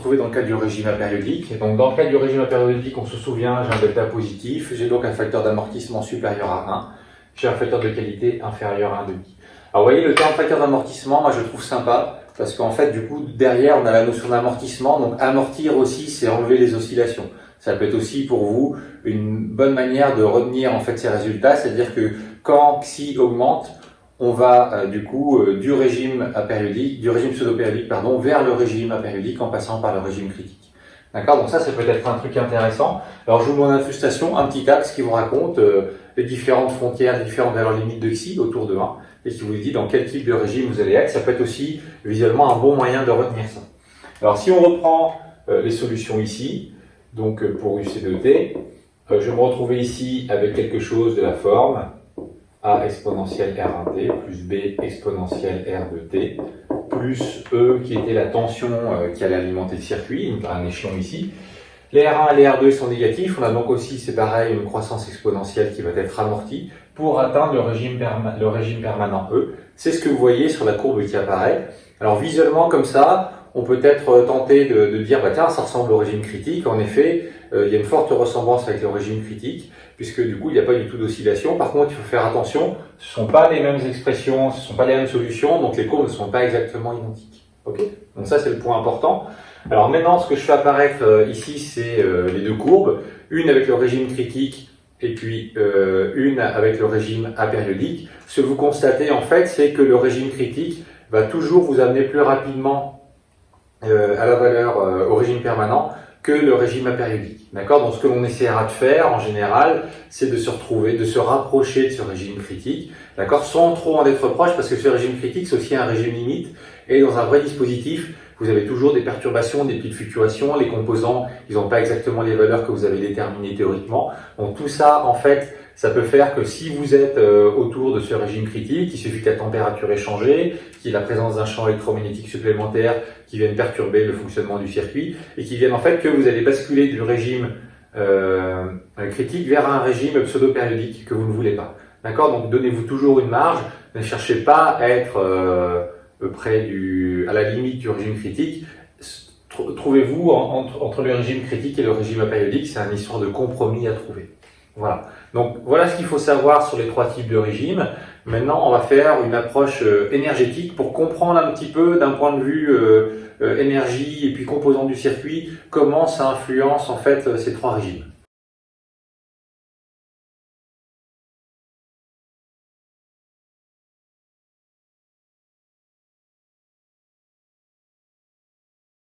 retrouver dans le cas du régime apériodique. Donc, dans le cas du régime apériodique, on se souvient, j'ai un delta positif, j'ai donc un facteur d'amortissement supérieur à 1, j'ai un facteur de qualité inférieur à 1,5. Alors, vous voyez, le terme facteur d'amortissement, moi, je le trouve sympa, parce qu'en fait, du coup, derrière, on a la notion d'amortissement. Donc, amortir aussi, c'est enlever les oscillations. Ça peut être aussi, pour vous, une bonne manière de retenir, en fait, ces résultats. C'est-à-dire que quand xi augmente, on va, du régime apériodique, du régime pseudo-périodique, pardon, vers le régime apériodique en passant par le régime critique. D'accord? Donc ça, c'est peut-être un truc intéressant. Alors, je vous montre en incrustation un petit axe qui vous raconte les différentes frontières, les différentes valeurs limites de xi autour de 1 et qui vous dit dans quel type de régime vous allez être. Ça peut être aussi visuellement un bon moyen de retenir ça. Alors, si on reprend les solutions ici, donc pour UC de t, je vais me retrouver ici avec quelque chose de la forme A exponentielle R1t plus B exponentielle R de t plus E qui était la tension qui allait alimenter le circuit, un échelon ici. Les R1 et les R2 sont négatifs, on a donc aussi, c'est pareil, une croissance exponentielle qui va être amortie pour atteindre le régime permanent E. C'est ce que vous voyez sur la courbe qui apparaît. Alors visuellement comme ça, on peut être tenté de dire, bah tiens, ça ressemble au régime critique. En effet, il y a une forte ressemblance avec le régime critique, puisque du coup, il n'y a pas du tout d'oscillation. Par contre, il faut faire attention, ce ne sont pas les mêmes expressions, ce ne sont pas les mêmes solutions, donc les courbes ne sont pas exactement identiques. Ok? Donc ça, c'est le point important. Alors maintenant, ce que je fais apparaître ici, c'est les deux courbes, une avec le régime critique et puis une avec le régime apériodique. Ce que vous constatez, en fait, c'est que le régime critique va toujours vous amener plus rapidement à la valeur au régime permanent que le régime apériodique. D'accord? Donc ce que l'on essaiera de faire en général, c'est de se retrouver, de se rapprocher de ce régime critique, d'accord? Sans trop en être proche, parce que ce régime critique, c'est aussi un régime limite, et dans un vrai dispositif, vous avez toujours des perturbations, des petites fluctuations, les composants, ils n'ont pas exactement les valeurs que vous avez déterminées théoriquement. Donc tout ça, en fait, ça peut faire que si vous êtes autour de ce régime critique, il suffit que la température ait changé, qu'il y ait la présence d'un champ électromagnétique supplémentaire qui vienne perturber le fonctionnement du circuit et qui vienne en fait que vous allez basculer du régime critique vers un régime pseudo-périodique que vous ne voulez pas. D'accord? Donc donnez-vous toujours une marge, ne cherchez pas à être à la limite du régime critique. Trouvez-vous entre le régime critique et le régime apériodique, c'est une histoire de compromis à trouver. Voilà. Donc voilà ce qu'il faut savoir sur les trois types de régimes. Maintenant, on va faire une approche énergétique pour comprendre un petit peu d'un point de vue énergie et puis composants du circuit, comment ça influence en fait ces trois régimes.